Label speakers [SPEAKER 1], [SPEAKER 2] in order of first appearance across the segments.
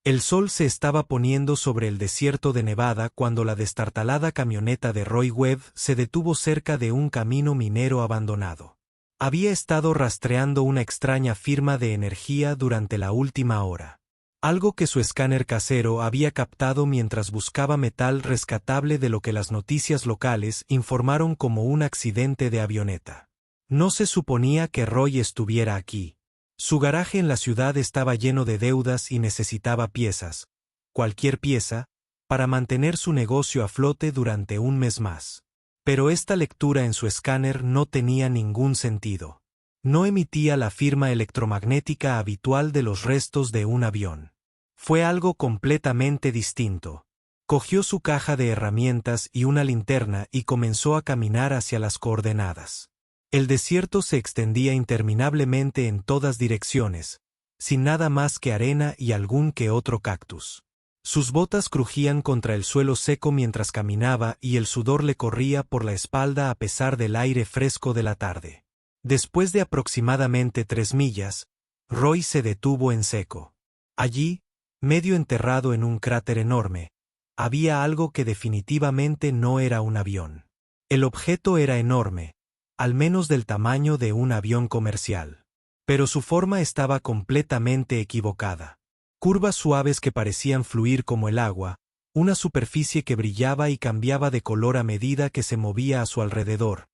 [SPEAKER 1] El sol se estaba poniendo sobre el desierto de Nevada cuando la destartalada camioneta de Roy Webb se detuvo cerca de un camino minero abandonado. Había estado rastreando una extraña firma de energía durante la última hora. Algo que su escáner casero había captado mientras buscaba metal rescatable de lo que las noticias locales informaron como un accidente de avioneta. No se suponía que Roy estuviera aquí. Su garaje en la ciudad estaba lleno de deudas y necesitaba piezas, cualquier pieza, para mantener su negocio a flote durante un mes más. Pero esta lectura en su escáner no tenía ningún sentido. No emitía la firma electromagnética habitual de los restos de un avión. Fue algo completamente distinto. Cogió su caja de herramientas y una linterna y comenzó a caminar hacia las coordenadas. El desierto se extendía interminablemente en todas direcciones, sin nada más que arena y algún que otro cactus. Sus botas crujían contra el suelo seco mientras caminaba y el sudor le corría por la espalda a pesar del aire fresco de la tarde. Después de aproximadamente 3 millas, Roy se detuvo en seco. Allí, medio enterrado en un cráter enorme, había algo que definitivamente no era un avión. El objeto era enorme, al menos del tamaño de un avión comercial. Pero su forma estaba completamente equivocada. Curvas suaves que parecían fluir como el agua, una superficie que brillaba y cambiaba de color a medida que se movía a su alrededor,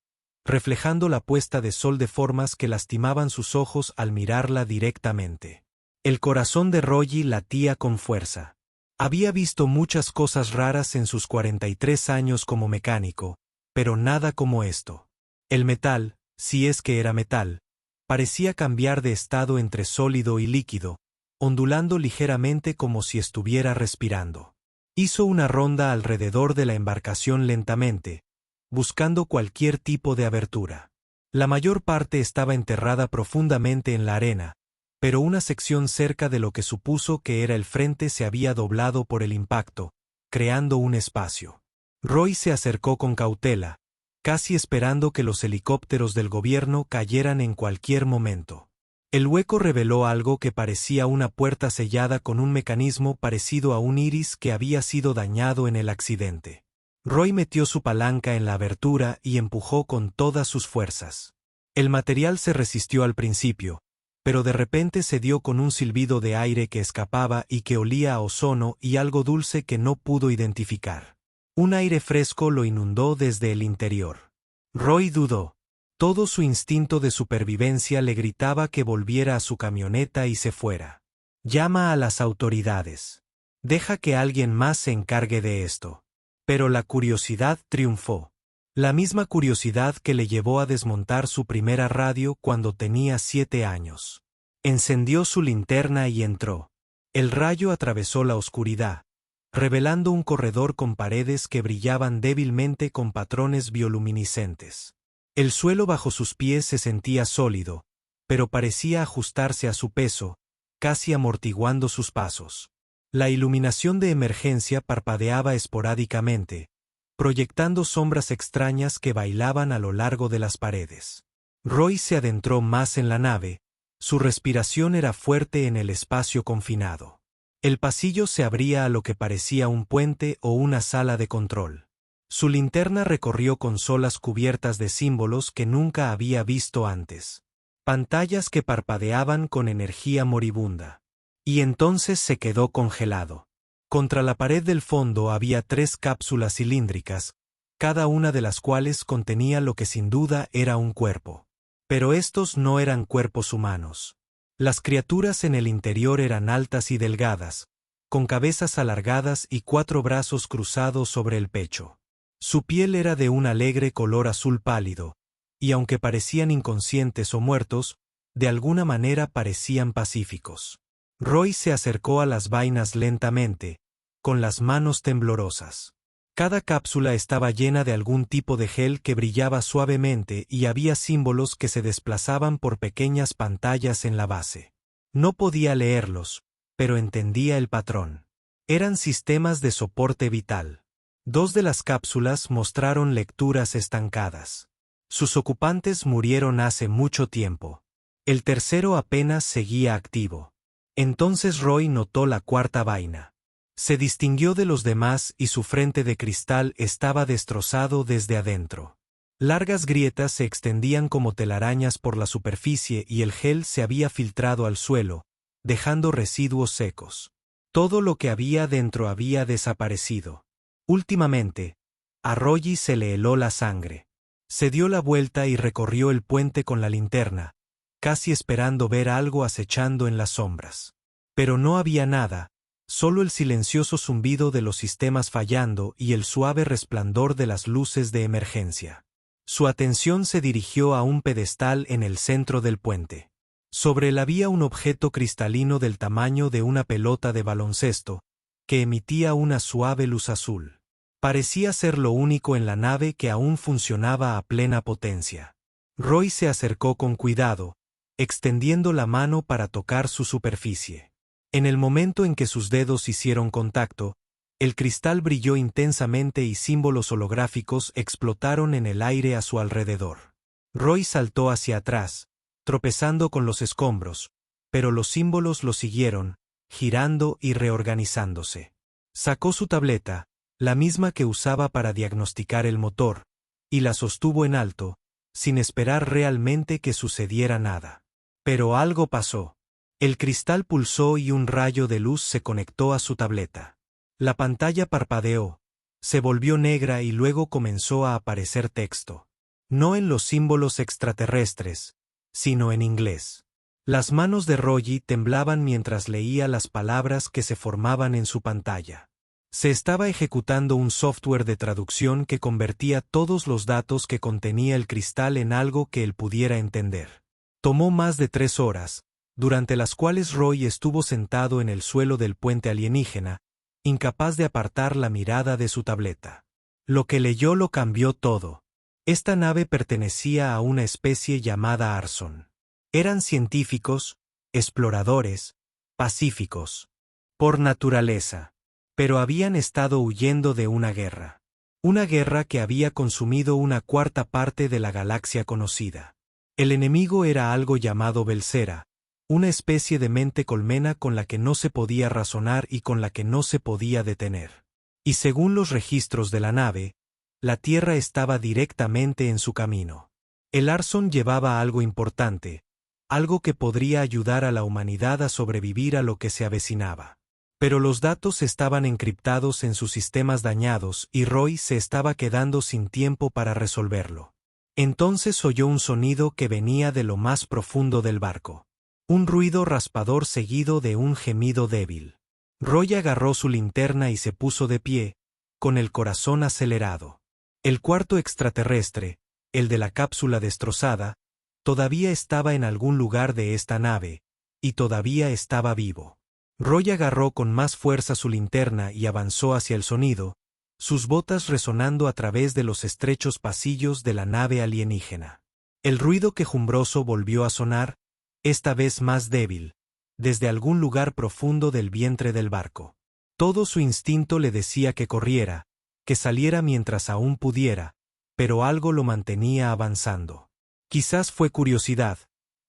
[SPEAKER 1] reflejando la puesta de sol de formas que lastimaban sus ojos al mirarla directamente. El corazón de Roy latía con fuerza. Había visto muchas cosas raras en sus 43 años como mecánico, pero nada como esto. El metal, si es que era metal, parecía cambiar de estado entre sólido y líquido, ondulando ligeramente como si estuviera respirando. Hizo una ronda alrededor de la embarcación lentamente, buscando cualquier tipo de abertura. La mayor parte estaba enterrada profundamente en la arena, pero una sección cerca de lo que supuso que era el frente se había doblado por el impacto, creando un espacio. Roy se acercó con cautela, casi esperando que los helicópteros del gobierno cayeran en cualquier momento. El hueco reveló algo que parecía una puerta sellada con un mecanismo parecido a un iris que había sido dañado en el accidente. Roy metió su palanca en la abertura y empujó con todas sus fuerzas. El material se resistió al principio, pero de repente se dio con un silbido de aire que escapaba y que olía a ozono y algo dulce que no pudo identificar. Un aire fresco lo inundó desde el interior. Roy dudó. Todo su instinto de supervivencia le gritaba que volviera a su camioneta y se fuera. Llama a las autoridades. Deja que alguien más se encargue de esto. Pero la curiosidad triunfó. La misma curiosidad que le llevó a desmontar su primera radio cuando tenía 7 años. Encendió su linterna y entró. El rayo atravesó la oscuridad, revelando un corredor con paredes que brillaban débilmente con patrones bioluminiscentes. El suelo bajo sus pies se sentía sólido, pero parecía ajustarse a su peso, casi amortiguando sus pasos. La iluminación de emergencia parpadeaba esporádicamente, proyectando sombras extrañas que bailaban a lo largo de las paredes. Roy se adentró más en la nave, su respiración era fuerte en el espacio confinado. El pasillo se abría a lo que parecía un puente o una sala de control. Su linterna recorrió consolas cubiertas de símbolos que nunca había visto antes. Pantallas que parpadeaban con energía moribunda. Y entonces se quedó congelado. Contra la pared del fondo había 3 cápsulas cilíndricas, cada una de las cuales contenía lo que sin duda era un cuerpo. Pero estos no eran cuerpos humanos. Las criaturas en el interior eran altas y delgadas, con cabezas alargadas y 4 brazos cruzados sobre el pecho. Su piel era de un alegre color azul pálido, y aunque parecían inconscientes o muertos, de alguna manera parecían pacíficos. Roy se acercó a las vainas lentamente, con las manos temblorosas. Cada cápsula estaba llena de algún tipo de gel que brillaba suavemente y había símbolos que se desplazaban por pequeñas pantallas en la base. No podía leerlos, pero entendía el patrón. Eran sistemas de soporte vital. 2 de las cápsulas mostraron lecturas estancadas. Sus ocupantes murieron hace mucho tiempo. El tercero apenas seguía activo. Entonces Roy notó la cuarta vaina. Se distinguió de los demás y su frente de cristal estaba destrozado desde adentro. Largas grietas se extendían como telarañas por la superficie y el gel se había filtrado al suelo, dejando residuos secos. Todo lo que había dentro había desaparecido. Últimamente, a Roy se le heló la sangre. Se dio la vuelta y recorrió el puente con la linterna, casi esperando ver algo acechando en las sombras. Pero no había nada, solo el silencioso zumbido de los sistemas fallando y el suave resplandor de las luces de emergencia. Su atención se dirigió a un pedestal en el centro del puente. Sobre él había un objeto cristalino del tamaño de una pelota de baloncesto, que emitía una suave luz azul. Parecía ser lo único en la nave que aún funcionaba a plena potencia. Roy se acercó con cuidado, extendiendo la mano para tocar su superficie. En el momento en que sus dedos hicieron contacto, el cristal brilló intensamente y símbolos holográficos explotaron en el aire a su alrededor. Roy saltó hacia atrás, tropezando con los escombros, pero los símbolos lo siguieron, girando y reorganizándose. Sacó su tableta, la misma que usaba para diagnosticar el motor, y la sostuvo en alto, sin esperar realmente que sucediera nada. Pero algo pasó. El cristal pulsó y un rayo de luz se conectó a su tableta. La pantalla parpadeó, se volvió negra y luego comenzó a aparecer texto. No en los símbolos extraterrestres, sino en inglés. Las manos de Roy temblaban mientras leía las palabras que se formaban en su pantalla. Se estaba ejecutando un software de traducción que convertía todos los datos que contenía el cristal en algo que él pudiera entender. Tomó más de 3 horas, durante las cuales Roy estuvo sentado en el suelo del puente alienígena, incapaz de apartar la mirada de su tableta. Lo que leyó lo cambió todo. Esta nave pertenecía a una especie llamada Arson. Eran científicos, exploradores, pacíficos, por naturaleza, pero habían estado huyendo de una guerra. Una guerra que había consumido una cuarta parte de la galaxia conocida. El enemigo era algo llamado Belcera, una especie de mente colmena con la que no se podía razonar y con la que no se podía detener. Y según los registros de la nave, la Tierra estaba directamente en su camino. El Arson llevaba algo importante, algo que podría ayudar a la humanidad a sobrevivir a lo que se avecinaba. Pero los datos estaban encriptados en sus sistemas dañados y Roy se estaba quedando sin tiempo para resolverlo. Entonces oyó un sonido que venía de lo más profundo del barco. Un ruido raspador seguido de un gemido débil. Roy agarró su linterna y se puso de pie, con el corazón acelerado. El cuarto extraterrestre, el de la cápsula destrozada, todavía estaba en algún lugar de esta nave, y todavía estaba vivo. Roy agarró con más fuerza su linterna y avanzó hacia el sonido, sus botas resonando a través de los estrechos pasillos de la nave alienígena. El ruido quejumbroso volvió a sonar, esta vez más débil, desde algún lugar profundo del vientre del barco. Todo su instinto le decía que corriera, que saliera mientras aún pudiera, pero algo lo mantenía avanzando. Quizás fue curiosidad,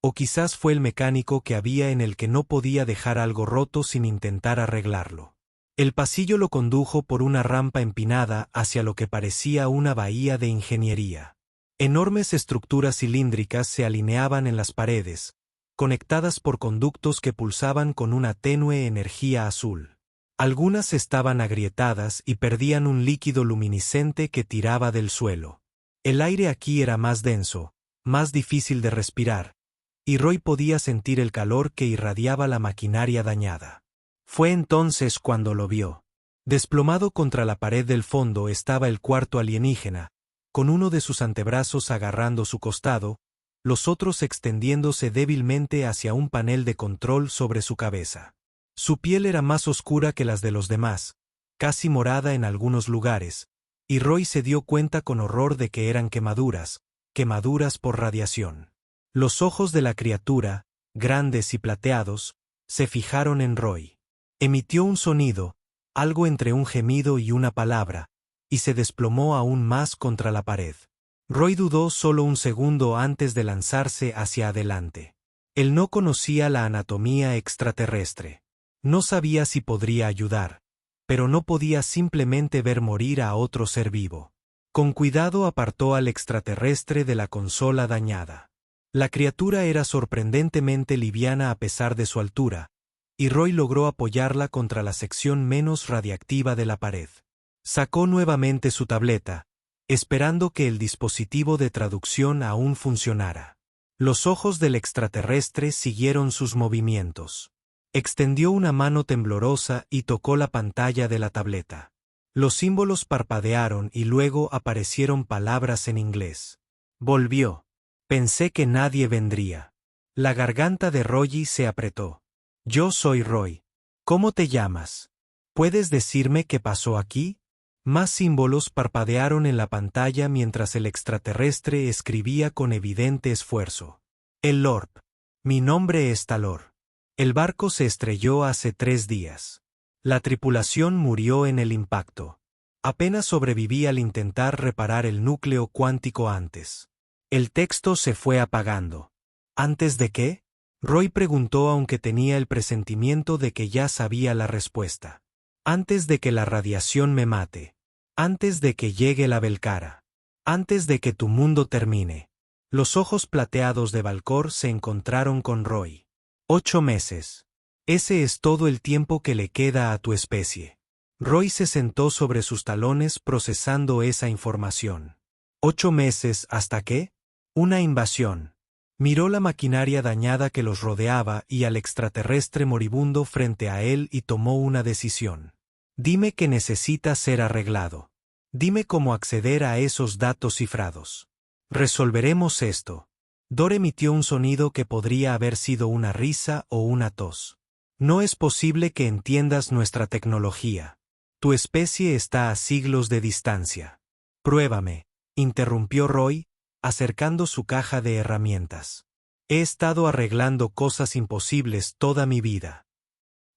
[SPEAKER 1] o quizás fue el mecánico que había en el que no podía dejar algo roto sin intentar arreglarlo. El pasillo lo condujo por una rampa empinada hacia lo que parecía una bahía de ingeniería. Enormes estructuras cilíndricas se alineaban en las paredes, conectadas por conductos que pulsaban con una tenue energía azul. Algunas estaban agrietadas y perdían un líquido luminiscente que tiraba del suelo. El aire aquí era más denso, más difícil de respirar, y Roy podía sentir el calor que irradiaba la maquinaria dañada. Fue entonces cuando lo vio. Desplomado contra la pared del fondo estaba el cuarto alienígena, con uno de sus antebrazos agarrando su costado, los otros extendiéndose débilmente hacia un panel de control sobre su cabeza. Su piel era más oscura que las de los demás, casi morada en algunos lugares, y Roy se dio cuenta con horror de que eran quemaduras por radiación. Los ojos de la criatura, grandes y plateados, se fijaron en Roy. Emitió un sonido, algo entre un gemido y una palabra, y se desplomó aún más contra la pared. Roy dudó solo un segundo antes de lanzarse hacia adelante. Él no conocía la anatomía extraterrestre. No sabía si podría ayudar, pero no podía simplemente ver morir a otro ser vivo. Con cuidado apartó al extraterrestre de la consola dañada. La criatura era sorprendentemente liviana a pesar de su altura, y Roy logró apoyarla contra la sección menos radiactiva de la pared. Sacó nuevamente su tableta, esperando que el dispositivo de traducción aún funcionara. Los ojos del extraterrestre siguieron sus movimientos. Extendió una mano temblorosa y tocó la pantalla de la tableta. Los símbolos parpadearon y luego aparecieron palabras en inglés. Volvió. Pensé que nadie vendría. La garganta de Roy se apretó. Yo soy Roy. ¿Cómo te llamas? ¿Puedes decirme qué pasó aquí? Más símbolos parpadearon en la pantalla mientras el extraterrestre escribía con evidente esfuerzo. El Lord. Mi nombre es Talor. El barco se estrelló hace 3 días. La tripulación murió en el impacto. Apenas sobreviví al intentar reparar el núcleo cuántico antes. El texto se fue apagando. ¿Antes de qué? Roy preguntó aunque tenía el presentimiento de que ya sabía la respuesta. Antes de que la radiación me mate. Antes de que llegue la Belcara. Antes de que tu mundo termine. Los ojos plateados de Valcor se encontraron con Roy. 8 meses. Ese es todo el tiempo que le queda a tu especie. Roy se sentó sobre sus talones procesando esa información. 8 meses ¿hasta qué? Una invasión. Miró la maquinaria dañada que los rodeaba y al extraterrestre moribundo frente a él y tomó una decisión. Dime que necesita ser arreglado. Dime cómo acceder a esos datos cifrados. Resolveremos esto. Dor emitió un sonido que podría haber sido una risa o una tos. No es posible que entiendas nuestra tecnología. Tu especie está a siglos de distancia. Pruébame, interrumpió Roy, acercando su caja de herramientas. He estado arreglando cosas imposibles toda mi vida.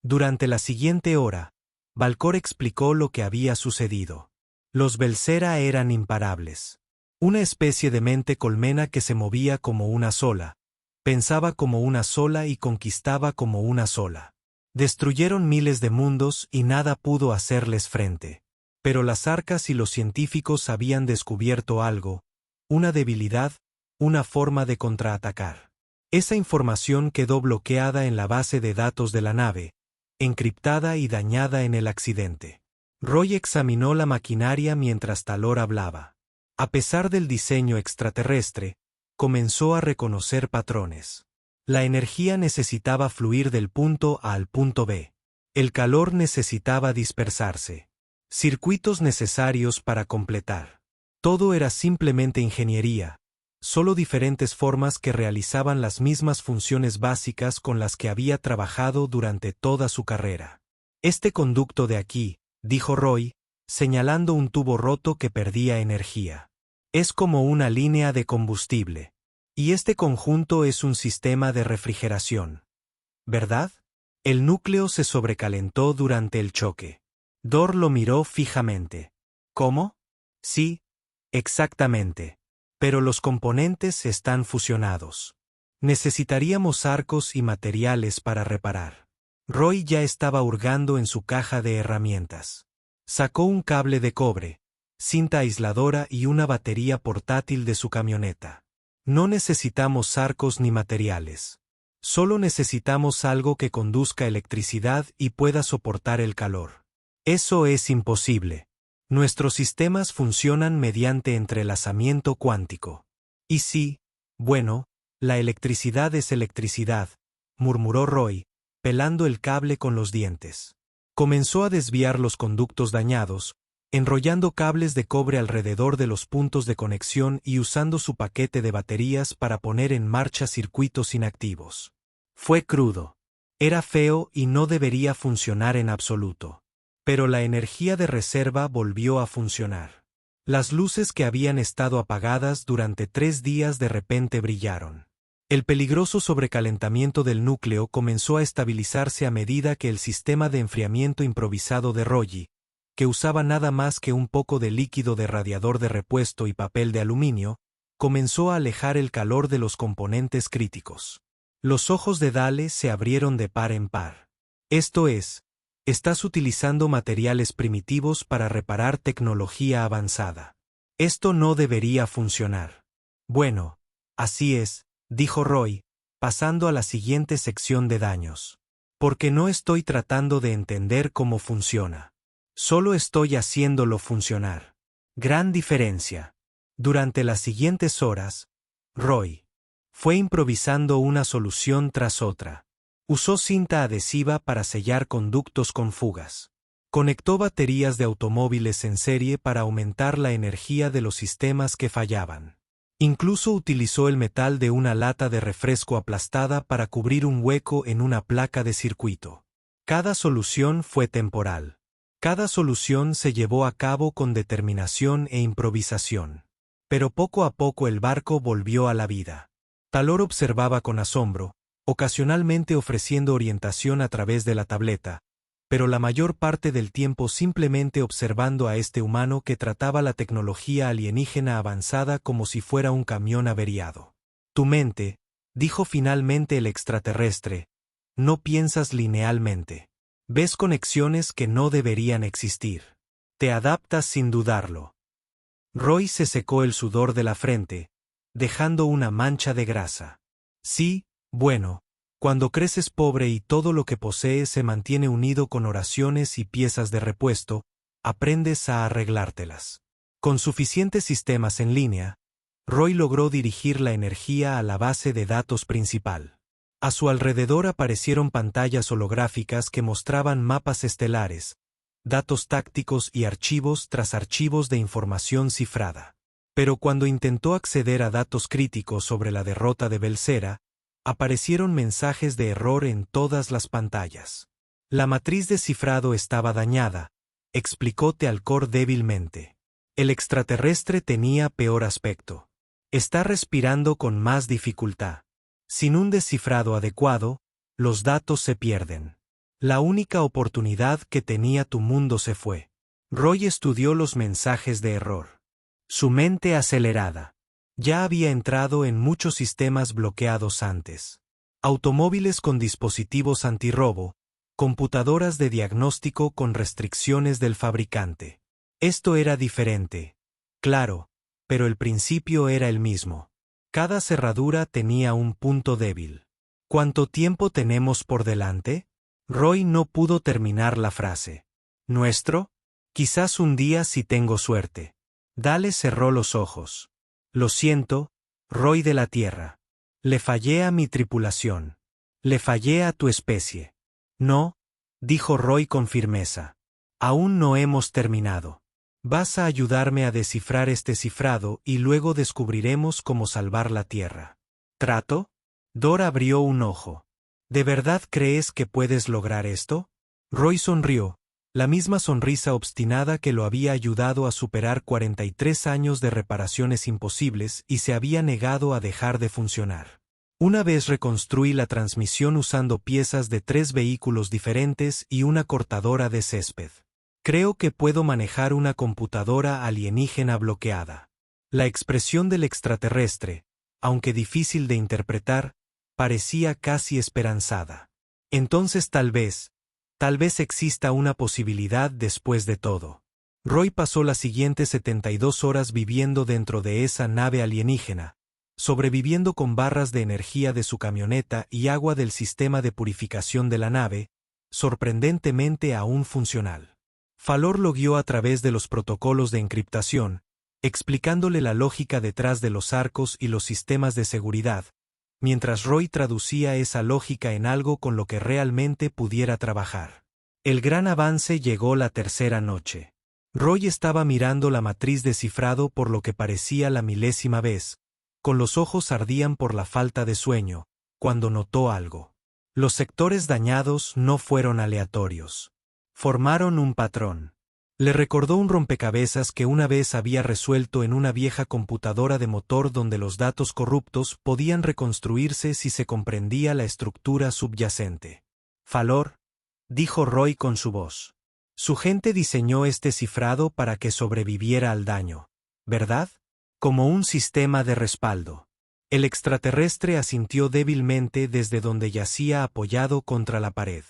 [SPEAKER 1] Durante la siguiente hora, Valcor explicó lo que había sucedido. Los Belcera eran imparables. Una especie de mente colmena que se movía como una sola, pensaba como una sola y conquistaba como una sola. Destruyeron miles de mundos y nada pudo hacerles frente. Pero las arcas y los científicos habían descubierto algo, una debilidad, una forma de contraatacar. Esa información quedó bloqueada en la base de datos de la nave, encriptada y dañada en el accidente. Roy examinó la maquinaria mientras Talor hablaba. A pesar del diseño extraterrestre, comenzó a reconocer patrones. La energía necesitaba fluir del punto A al punto B. El calor necesitaba dispersarse. Circuitos necesarios para completar. Todo era simplemente ingeniería, solo diferentes formas que realizaban las mismas funciones básicas con las que había trabajado durante toda su carrera. Este conducto de aquí, dijo Roy, señalando un tubo roto que perdía energía. Es como una línea de combustible. Y este conjunto es un sistema de refrigeración. ¿Verdad? El núcleo se sobrecalentó durante el choque. Dor lo miró fijamente. ¿Cómo? Sí, exactamente. Pero los componentes están fusionados. Necesitaríamos arcos y materiales para reparar. Roy ya estaba hurgando en su caja de herramientas. Sacó un cable de cobre, cinta aisladora y una batería portátil de su camioneta. No necesitamos arcos ni materiales. Solo necesitamos algo que conduzca electricidad y pueda soportar el calor. Eso es imposible. Nuestros sistemas funcionan mediante entrelazamiento cuántico. Y sí, bueno, la electricidad es electricidad, murmuró Roy, pelando el cable con los dientes. Comenzó a desviar los conductos dañados, enrollando cables de cobre alrededor de los puntos de conexión y usando su paquete de baterías para poner en marcha circuitos inactivos. Fue crudo. Era feo y no debería funcionar en absoluto. Pero la energía de reserva volvió a funcionar. Las luces que habían estado apagadas durante 3 días de repente brillaron. El peligroso sobrecalentamiento del núcleo comenzó a estabilizarse a medida que el sistema de enfriamiento improvisado de Roy, que usaba nada más que un poco de líquido de radiador de repuesto y papel de aluminio, comenzó a alejar el calor de los componentes críticos. Los ojos de Dale se abrieron de par en par. Esto es, estás utilizando materiales primitivos para reparar tecnología avanzada. Esto no debería funcionar. Bueno, así es, dijo Roy, pasando a la siguiente sección de daños. Porque no estoy tratando de entender cómo funciona. Solo estoy haciéndolo funcionar. Gran diferencia. Durante las siguientes horas, Roy fue improvisando una solución tras otra. Usó cinta adhesiva para sellar conductos con fugas. Conectó baterías de automóviles en serie para aumentar la energía de los sistemas que fallaban. Incluso utilizó el metal de una lata de refresco aplastada para cubrir un hueco en una placa de circuito. Cada solución fue temporal. Cada solución se llevó a cabo con determinación e improvisación. Pero poco a poco el barco volvió a la vida. Talor observaba con asombro, ocasionalmente ofreciendo orientación a través de la tableta, pero la mayor parte del tiempo simplemente observando a este humano que trataba la tecnología alienígena avanzada como si fuera un camión averiado. Tu mente, dijo finalmente el extraterrestre, no piensas linealmente. Ves conexiones que no deberían existir. Te adaptas sin dudarlo. Roy se secó el sudor de la frente, dejando una mancha de grasa. Sí, bueno, cuando creces pobre y todo lo que posees se mantiene unido con oraciones y piezas de repuesto, aprendes a arreglártelas. Con suficientes sistemas en línea, Roy logró dirigir la energía a la base de datos principal. A su alrededor aparecieron pantallas holográficas que mostraban mapas estelares, datos tácticos y archivos tras archivos de información cifrada. Pero cuando intentó acceder a datos críticos sobre la derrota de Belcera, aparecieron mensajes de error en todas las pantallas. La matriz de cifrado estaba dañada, explicó Teal'c débilmente. El extraterrestre tenía peor aspecto. Está respirando con más dificultad. Sin un descifrado adecuado, los datos se pierden. La única oportunidad que tenía tu mundo se fue. Roy estudió los mensajes de error. Su mente acelerada. Ya había entrado en muchos sistemas bloqueados antes. Automóviles con dispositivos antirrobo, computadoras de diagnóstico con restricciones del fabricante. Esto era diferente. Claro, pero el principio era el mismo. Cada cerradura tenía un punto débil. ¿Cuánto tiempo tenemos por delante? Roy no pudo terminar la frase. ¿Nuestro? Quizás un día si tengo suerte. Dale cerró los ojos. Lo siento, Roy de la Tierra. Le fallé a mi tripulación. Le fallé a tu especie. No, dijo Roy con firmeza. Aún no hemos terminado. Vas a ayudarme a descifrar este cifrado y luego descubriremos cómo salvar la Tierra. ¿Trato? Dor abrió un ojo. ¿De verdad crees que puedes lograr esto? Roy sonrió, la misma sonrisa obstinada que lo había ayudado a superar 43 años de reparaciones imposibles y se había negado a dejar de funcionar. Una vez reconstruí la transmisión usando piezas de 3 vehículos diferentes y una cortadora de césped. Creo que puedo manejar una computadora alienígena bloqueada. La expresión del extraterrestre, aunque difícil de interpretar, parecía casi esperanzada. Entonces tal vez exista una posibilidad después de todo. Roy pasó las siguientes 72 horas viviendo dentro de esa nave alienígena, sobreviviendo con barras de energía de su camioneta y agua del sistema de purificación de la nave, sorprendentemente aún funcional. Falor lo guió a través de los protocolos de encriptación, explicándole la lógica detrás de los arcos y los sistemas de seguridad, mientras Roy traducía esa lógica en algo con lo que realmente pudiera trabajar. El gran avance llegó la tercera noche. Roy estaba mirando la matriz de cifrado por lo que parecía la milésima vez, con los ojos ardían por la falta de sueño, cuando notó algo. Los sectores dañados no fueron aleatorios. Formaron un patrón. Le recordó un rompecabezas que una vez había resuelto en una vieja computadora de motor donde los datos corruptos podían reconstruirse si se comprendía la estructura subyacente. Falor, dijo Roy con su voz. Su gente diseñó este cifrado para que sobreviviera al daño, ¿verdad? Como un sistema de respaldo. El extraterrestre asintió débilmente desde donde yacía apoyado contra la pared.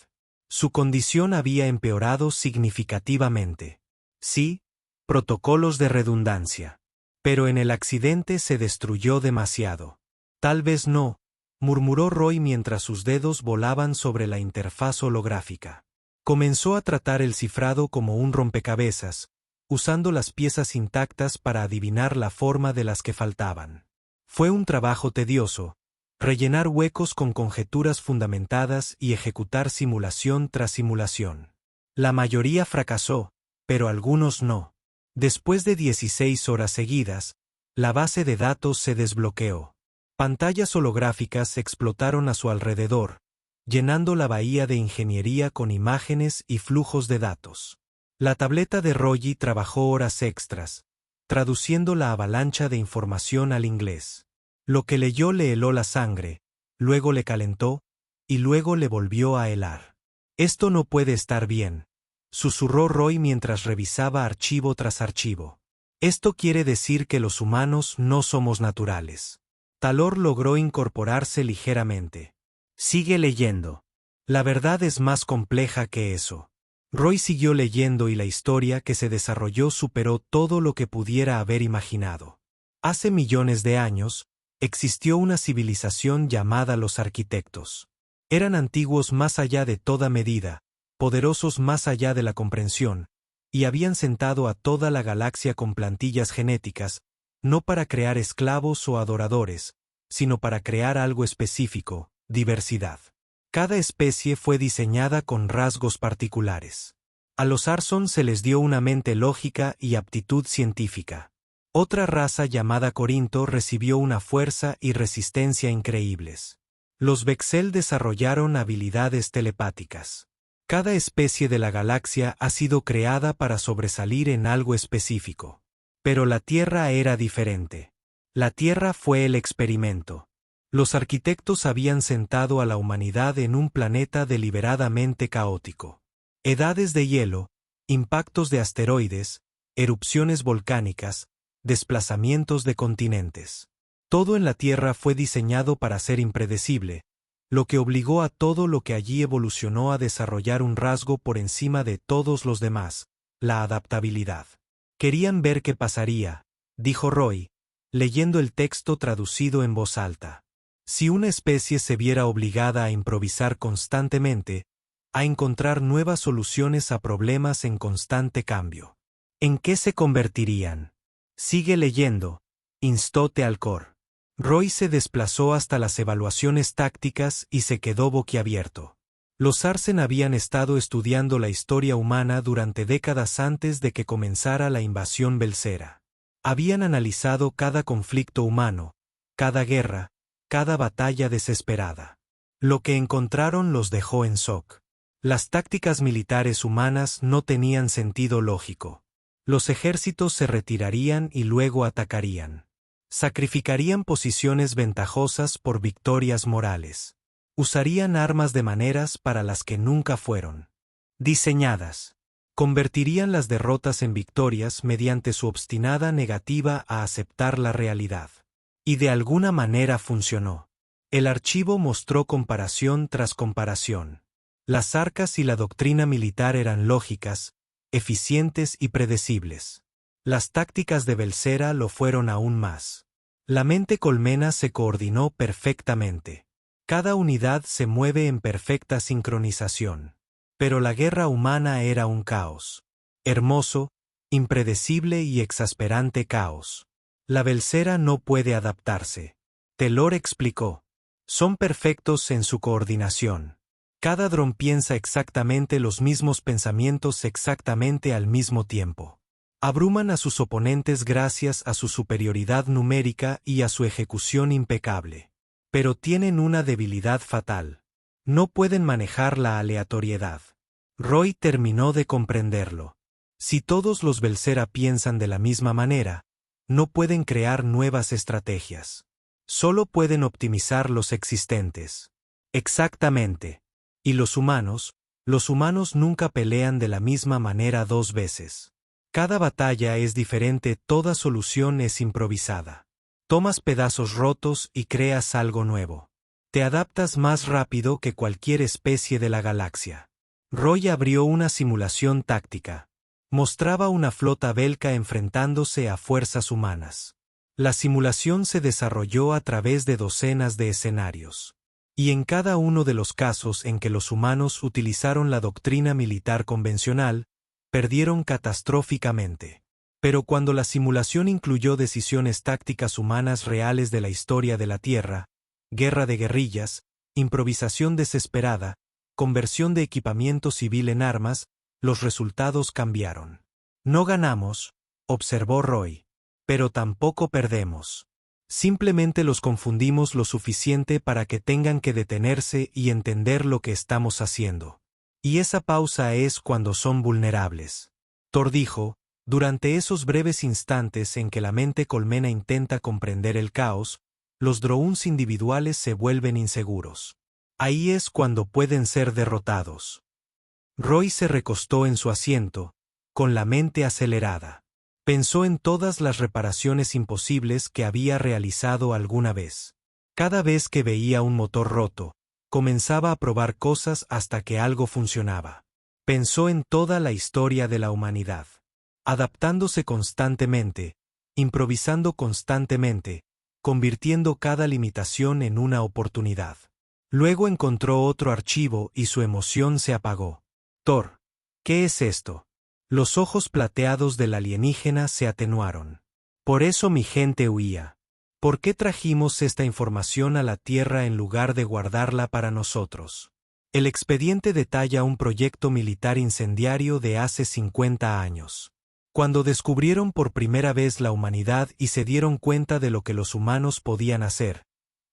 [SPEAKER 1] Su condición había empeorado significativamente. Sí, protocolos de redundancia. Pero en el accidente se destruyó demasiado. Tal vez no, murmuró Roy mientras sus dedos volaban sobre la interfaz holográfica. Comenzó a tratar el cifrado como un rompecabezas, usando las piezas intactas para adivinar la forma de las que faltaban. Fue un trabajo tedioso, rellenar huecos con conjeturas fundamentadas y ejecutar simulación tras simulación. La mayoría fracasó, pero algunos no. Después de 16 horas seguidas, la base de datos se desbloqueó. Pantallas holográficas explotaron a su alrededor, llenando la bahía de ingeniería con imágenes y flujos de datos. La tableta de Roy trabajó horas extras, traduciendo la avalancha de información al inglés. Lo que leyó le heló la sangre, luego le calentó, y luego le volvió a helar. Esto no puede estar bien, susurró Roy mientras revisaba archivo tras archivo. Esto quiere decir que los humanos no somos naturales. Talor logró incorporarse ligeramente. Sigue leyendo. La verdad es más compleja que eso. Roy siguió leyendo y la historia que se desarrolló superó todo lo que pudiera haber imaginado. Hace millones de años, existió una civilización llamada los arquitectos. Eran antiguos más allá de toda medida, poderosos más allá de la comprensión, y habían sentado a toda la galaxia con plantillas genéticas, no para crear esclavos o adoradores, sino para crear algo específico, diversidad. Cada especie fue diseñada con rasgos particulares. A los Arson se les dio una mente lógica y aptitud científica. Otra raza llamada Corinto recibió una fuerza y resistencia increíbles. Los Bexel desarrollaron habilidades telepáticas. Cada especie de la galaxia ha sido creada para sobresalir en algo específico. Pero la Tierra era diferente. La Tierra fue el experimento. Los arquitectos habían sentado a la humanidad en un planeta deliberadamente caótico. Edades de hielo, impactos de asteroides, erupciones volcánicas, desplazamientos de continentes. Todo en la Tierra fue diseñado para ser impredecible, lo que obligó a todo lo que allí evolucionó a desarrollar un rasgo por encima de todos los demás, la adaptabilidad. Querían ver qué pasaría, dijo Roy, leyendo el texto traducido en voz alta. Si una especie se viera obligada a improvisar constantemente, a encontrar nuevas soluciones a problemas en constante cambio. ¿En qué se convertirían? Sigue leyendo, instó Teal'c. Roy se desplazó hasta las evaluaciones tácticas y se quedó boquiabierto. Los Arsen habían estado estudiando la historia humana durante décadas antes de que comenzara la invasión Belcera. Habían analizado cada conflicto humano, cada guerra, cada batalla desesperada. Lo que encontraron los dejó en shock. Las tácticas militares humanas no tenían sentido lógico. Los ejércitos se retirarían y luego atacarían. Sacrificarían posiciones ventajosas por victorias morales. Usarían armas de maneras para las que nunca fueron diseñadas. Convertirían las derrotas en victorias mediante su obstinada negativa a aceptar la realidad. Y de alguna manera funcionó. El archivo mostró comparación tras comparación. Las arcas y la doctrina militar eran lógicas, eficientes y predecibles. Las tácticas de Belcera lo fueron aún más. La mente colmena se coordinó perfectamente. Cada unidad se mueve en perfecta sincronización. Pero la guerra humana era un caos. Hermoso, impredecible y exasperante caos. La Belcera no puede adaptarse. Telor explicó. Son perfectos en su coordinación. Cada dron piensa exactamente los mismos pensamientos exactamente al mismo tiempo. Abruman a sus oponentes gracias a su superioridad numérica y a su ejecución impecable. Pero tienen una debilidad fatal. No pueden manejar la aleatoriedad. Roy terminó de comprenderlo. Si todos los Belcera piensan de la misma manera, no pueden crear nuevas estrategias. Solo pueden optimizar los existentes. Exactamente. Y los humanos nunca pelean de la misma manera dos veces. Cada batalla es diferente, toda solución es improvisada. Tomas pedazos rotos y creas algo nuevo. Te adaptas más rápido que cualquier especie de la galaxia. Roy abrió una simulación táctica. Mostraba una flota Belka enfrentándose a fuerzas humanas. La simulación se desarrolló a través de docenas de escenarios. Y en cada uno de los casos en que los humanos utilizaron la doctrina militar convencional, perdieron catastróficamente. Pero cuando la simulación incluyó decisiones tácticas humanas reales de la historia de la Tierra, guerra de guerrillas, improvisación desesperada, conversión de equipamiento civil en armas, los resultados cambiaron. No ganamos, observó Roy. Pero tampoco perdemos. Simplemente los confundimos lo suficiente para que tengan que detenerse y entender lo que estamos haciendo. Y esa pausa es cuando son vulnerables. Thor dijo, durante esos breves instantes en que la mente colmena intenta comprender el caos, los drones individuales se vuelven inseguros. Ahí es cuando pueden ser derrotados. Roy se recostó en su asiento, con la mente acelerada. Pensó en todas las reparaciones imposibles que había realizado alguna vez. Cada vez que veía un motor roto, comenzaba a probar cosas hasta que algo funcionaba. Pensó en toda la historia de la humanidad. Adaptándose constantemente, improvisando constantemente, convirtiendo cada limitación en una oportunidad. Luego encontró otro archivo y su emoción se apagó. Thor, ¿qué es esto? Los ojos plateados del alienígena se atenuaron. Por eso mi gente huía. ¿Por qué trajimos esta información a la Tierra en lugar de guardarla para nosotros? El expediente detalla un proyecto militar incendiario de hace 50 años. Cuando descubrieron por primera vez la humanidad y se dieron cuenta de lo que los humanos podían hacer,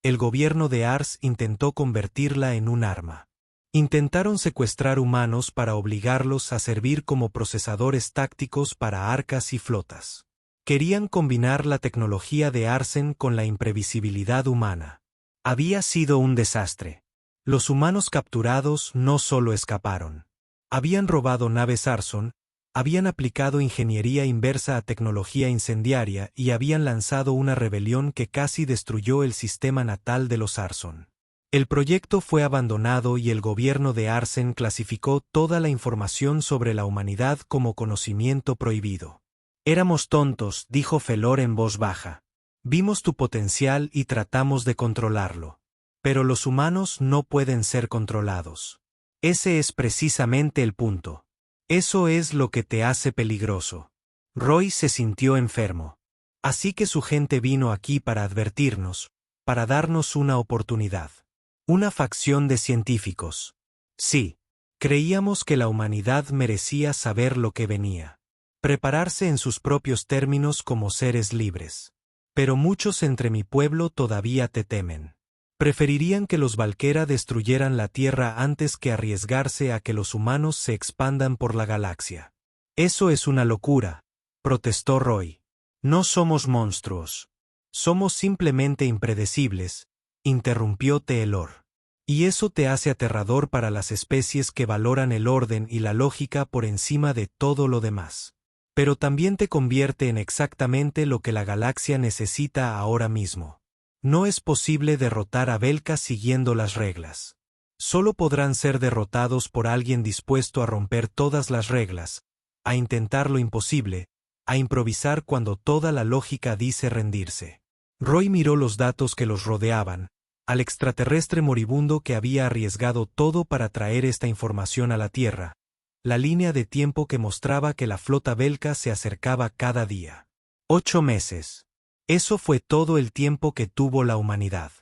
[SPEAKER 1] el gobierno de Ars intentó convertirla en un arma. Intentaron secuestrar humanos para obligarlos a servir como procesadores tácticos para arcas y flotas. Querían combinar la tecnología de Arsen con la imprevisibilidad humana. Había sido un desastre. Los humanos capturados no solo escaparon. Habían robado naves Arson, habían aplicado ingeniería inversa a tecnología incendiaria y habían lanzado una rebelión que casi destruyó el sistema natal de los Arson. El proyecto fue abandonado y el gobierno de Arsen clasificó toda la información sobre la humanidad como conocimiento prohibido. Éramos tontos, dijo Felor en voz baja. Vimos tu potencial y tratamos de controlarlo. Pero los humanos no pueden ser controlados. Ese es precisamente el punto. Eso es lo que te hace peligroso. Roy se sintió enfermo. Así que su gente vino aquí para advertirnos, para darnos una oportunidad. Una facción de científicos. Sí, creíamos que la humanidad merecía saber lo que venía. Prepararse en sus propios términos como seres libres. Pero muchos entre mi pueblo todavía te temen. Preferirían que los Valkyra destruyeran la Tierra antes que arriesgarse a que los humanos se expandan por la galaxia. Eso es una locura, protestó Roy. No somos monstruos. Somos simplemente impredecibles, interrumpió Teelor. Y eso te hace aterrador para las especies que valoran el orden y la lógica por encima de todo lo demás. Pero también te convierte en exactamente lo que la galaxia necesita ahora mismo. No es posible derrotar a Belka siguiendo las reglas. Solo podrán ser derrotados por alguien dispuesto a romper todas las reglas, a intentar lo imposible, a improvisar cuando toda la lógica dice rendirse. Roy miró los datos que los rodeaban, al extraterrestre moribundo que había arriesgado todo para traer esta información a la Tierra, la línea de tiempo que mostraba que la flota Belka se acercaba cada día. 8 meses. Eso fue todo el tiempo que tuvo la humanidad.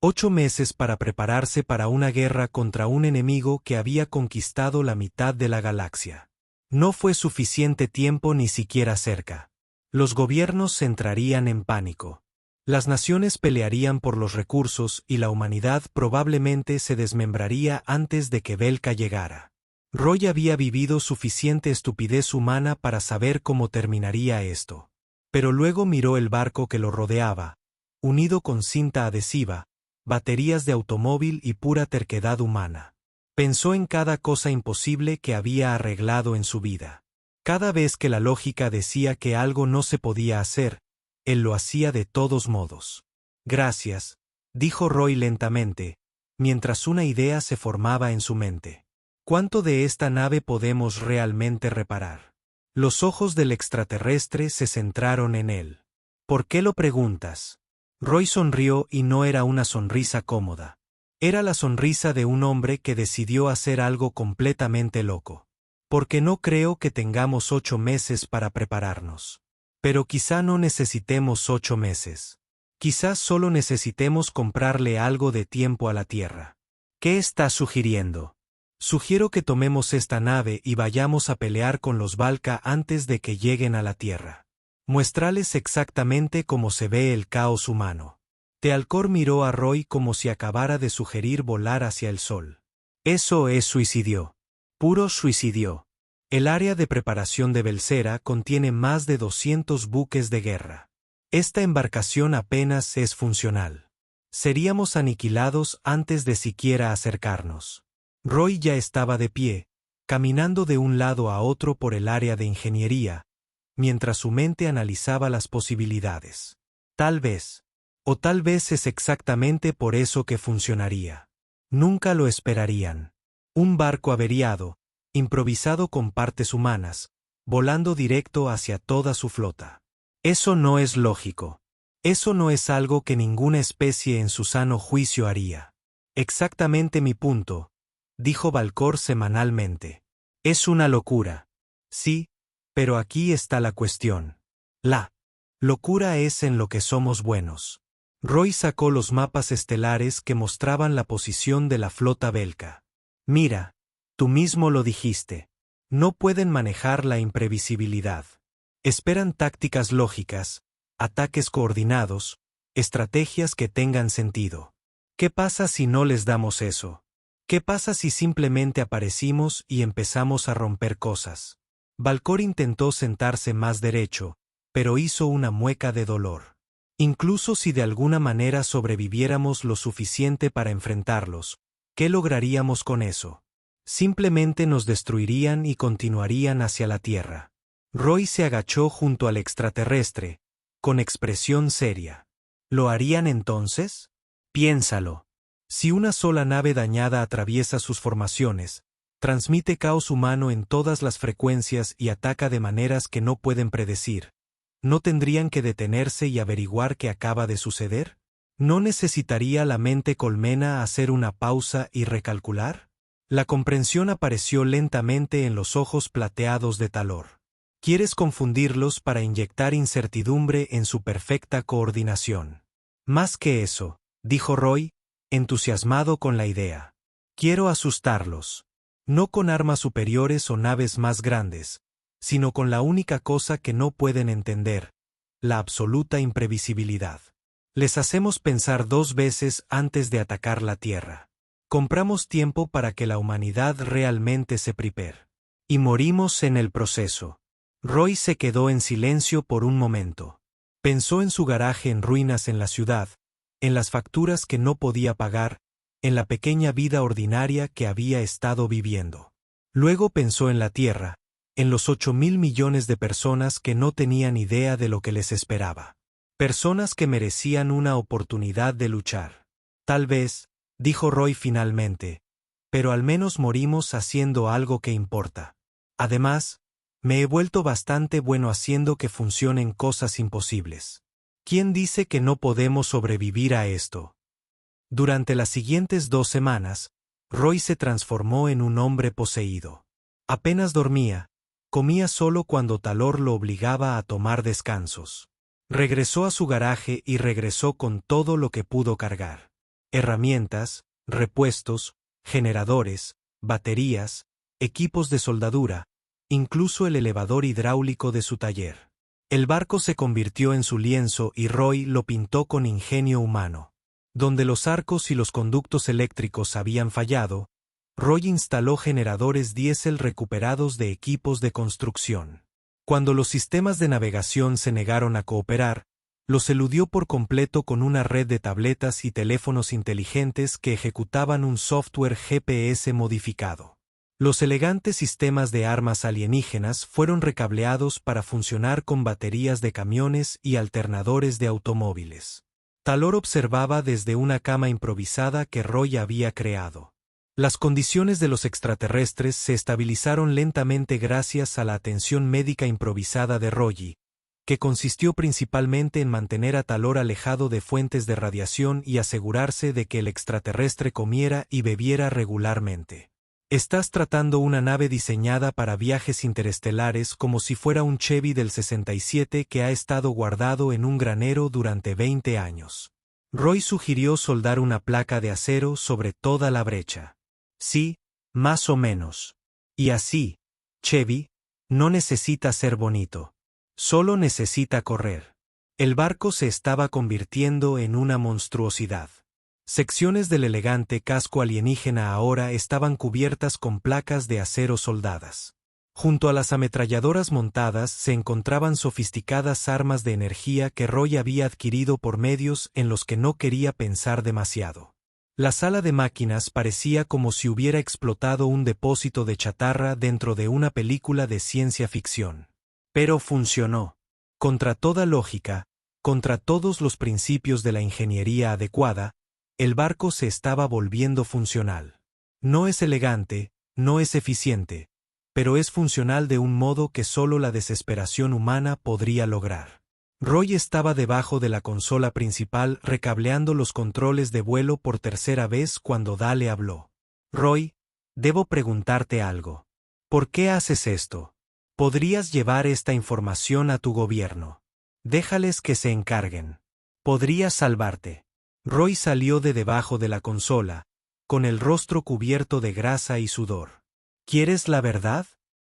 [SPEAKER 1] 8 meses para prepararse para una guerra contra un enemigo que había conquistado la mitad de la galaxia. No fue suficiente tiempo ni siquiera cerca. Los gobiernos entrarían en pánico. Las naciones pelearían por los recursos y la humanidad probablemente se desmembraría antes de que Belka llegara. Roy había vivido suficiente estupidez humana para saber cómo terminaría esto. Pero luego miró el barco que lo rodeaba, unido con cinta adhesiva, baterías de automóvil y pura terquedad humana. Pensó en cada cosa imposible que había arreglado en su vida. Cada vez que la lógica decía que algo no se podía hacer, él lo hacía de todos modos. Gracias, dijo Roy lentamente, mientras una idea se formaba en su mente. ¿Cuánto de esta nave podemos realmente reparar? Los ojos del extraterrestre se centraron en él. ¿Por qué lo preguntas? Roy sonrió y no era una sonrisa cómoda. Era la sonrisa de un hombre que decidió hacer algo completamente loco. Porque no creo que tengamos 8 meses para prepararnos. Pero quizá no necesitemos 8 meses. Quizás solo necesitemos comprarle algo de tiempo a la Tierra. ¿Qué estás sugiriendo? Sugiero que tomemos esta nave y vayamos a pelear con los Valka antes de que lleguen a la Tierra. Muéstrales exactamente cómo se ve el caos humano. Teal'c miró a Roy como si acabara de sugerir volar hacia el sol. Eso es suicidio. Puro suicidio. El área de preparación de Belcera contiene más de 200 buques de guerra. Esta embarcación apenas es funcional. Seríamos aniquilados antes de siquiera acercarnos. Roy ya estaba de pie, caminando de un lado a otro por el área de ingeniería, mientras su mente analizaba las posibilidades. Tal vez. O tal vez es exactamente por eso que funcionaría. Nunca lo esperarían. Un barco averiado, improvisado con partes humanas, volando directo hacia toda su flota. Eso no es lógico. Eso no es algo que ninguna especie en su sano juicio haría. Exactamente mi punto, dijo Valcor semanalmente. Es una locura. Sí, pero aquí está la cuestión. La locura es en lo que somos buenos. Roy sacó los mapas estelares que mostraban la posición de la flota Belka. Mira, tú mismo lo dijiste. No pueden manejar la imprevisibilidad. Esperan tácticas lógicas, ataques coordinados, estrategias que tengan sentido. ¿Qué pasa si no les damos eso? ¿Qué pasa si simplemente aparecimos y empezamos a romper cosas? Valcor intentó sentarse más derecho, pero hizo una mueca de dolor. Incluso si de alguna manera sobreviviéramos lo suficiente para enfrentarlos, ¿qué lograríamos con eso? Simplemente nos destruirían y continuarían hacia la Tierra. Roy se agachó junto al extraterrestre, con expresión seria. ¿Lo harían entonces? Piénsalo. Si una sola nave dañada atraviesa sus formaciones, transmite caos humano en todas las frecuencias y ataca de maneras que no pueden predecir, ¿no tendrían que detenerse y averiguar qué acaba de suceder? ¿No necesitaría la mente colmena hacer una pausa y recalcular? La comprensión apareció lentamente en los ojos plateados de Talor. Quieres confundirlos para inyectar incertidumbre en su perfecta coordinación. Más que eso, dijo Roy, entusiasmado con la idea. Quiero asustarlos. No con armas superiores o naves más grandes, sino con la única cosa que no pueden entender, la absoluta imprevisibilidad. Les hacemos pensar 2 veces antes de atacar la Tierra. Compramos tiempo para que la humanidad realmente se prepare. Y morimos en el proceso. Roy se quedó en silencio por un momento. Pensó en su garaje en ruinas en la ciudad, en las facturas que no podía pagar, en la pequeña vida ordinaria que había estado viviendo. Luego pensó en la Tierra, en los 8.000 millones de personas que no tenían idea de lo que les esperaba. Personas que merecían una oportunidad de luchar. Tal vez, dijo Roy finalmente, pero al menos morimos haciendo algo que importa. Además, me he vuelto bastante bueno haciendo que funcionen cosas imposibles. ¿Quién dice que no podemos sobrevivir a esto? Durante las siguientes 2 semanas, Roy se transformó en un hombre poseído. Apenas dormía, comía solo cuando Talor lo obligaba a tomar descansos. Regresó a su garaje y regresó con todo lo que pudo cargar. Herramientas, repuestos, generadores, baterías, equipos de soldadura, incluso el elevador hidráulico de su taller. El barco se convirtió en su lienzo y Roy lo pintó con ingenio humano. Donde los arcos y los conductos eléctricos habían fallado, Roy instaló generadores diésel recuperados de equipos de construcción. Cuando los sistemas de navegación se negaron a cooperar, los eludió por completo con una red de tabletas y teléfonos inteligentes que ejecutaban un software GPS modificado. Los elegantes sistemas de armas alienígenas fueron recableados para funcionar con baterías de camiones y alternadores de automóviles. Talor observaba desde una cama improvisada que Roy había creado. Las condiciones de los extraterrestres se estabilizaron lentamente gracias a la atención médica improvisada de Roy, que consistió principalmente en mantener a Talor alejado de fuentes de radiación y asegurarse de que el extraterrestre comiera y bebiera regularmente. Estás tratando una nave diseñada para viajes interestelares como si fuera un Chevy del 67 que ha estado guardado en un granero durante 20 años. Roy sugirió soldar una placa de acero sobre toda la brecha. Sí, más o menos. Y así, Chevy, no necesita ser bonito. Solo necesita correr. El barco se estaba convirtiendo en una monstruosidad. Secciones del elegante casco alienígena ahora estaban cubiertas con placas de acero soldadas. Junto a las ametralladoras montadas se encontraban sofisticadas armas de energía que Roy había adquirido por medios en los que no quería pensar demasiado. La sala de máquinas parecía como si hubiera explotado un depósito de chatarra dentro de una película de ciencia ficción. Pero funcionó. Contra toda lógica, contra todos los principios de la ingeniería adecuada, el barco se estaba volviendo funcional. No es elegante, no es eficiente, pero es funcional de un modo que solo la desesperación humana podría lograr. Roy estaba debajo de la consola principal recableando los controles de vuelo por tercera vez cuando Dale habló. Roy, debo preguntarte algo. ¿Por qué haces esto? Podrías llevar esta información a tu gobierno. Déjales que se encarguen. Podrías salvarte. Roy salió de debajo de la consola, con el rostro cubierto de grasa y sudor. ¿Quieres la verdad?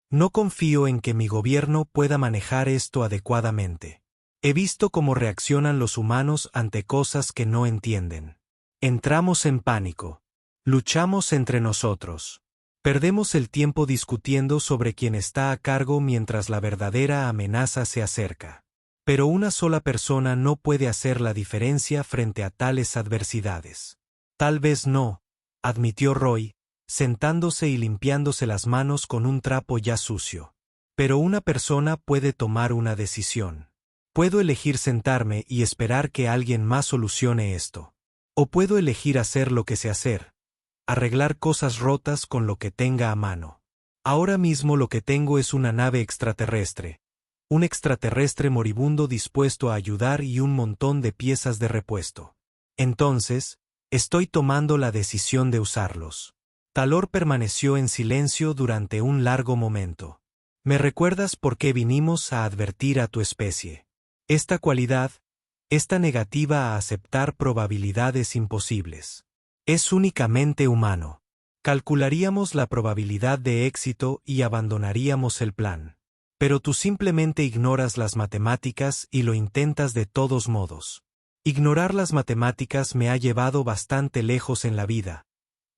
[SPEAKER 1] No confío en que mi gobierno pueda manejar esto adecuadamente. He visto cómo reaccionan los humanos ante cosas que no entienden. Entramos en pánico. Luchamos entre nosotros. Perdemos el tiempo discutiendo sobre quién está a cargo mientras la verdadera amenaza se acerca. Pero una sola persona no puede hacer la diferencia frente a tales adversidades. Tal vez no, admitió Roy, sentándose y limpiándose las manos con un trapo ya sucio. Pero una persona puede tomar una decisión. Puedo elegir sentarme y esperar que alguien más solucione esto. O puedo elegir hacer lo que sé hacer. Arreglar cosas rotas con lo que tenga a mano. Ahora mismo lo que tengo es una nave extraterrestre. Un extraterrestre moribundo dispuesto a ayudar y un montón de piezas de repuesto. Entonces, estoy tomando la decisión de usarlos. Talor permaneció en silencio durante un largo momento. ¿Me recuerdas por qué vinimos a advertir a tu especie? Esta cualidad, esta negativa a aceptar probabilidades imposibles. Es únicamente humano. Calcularíamos la probabilidad de éxito y abandonaríamos el plan. Pero tú simplemente ignoras las matemáticas y lo intentas de todos modos. Ignorar las matemáticas me ha llevado bastante lejos en la vida,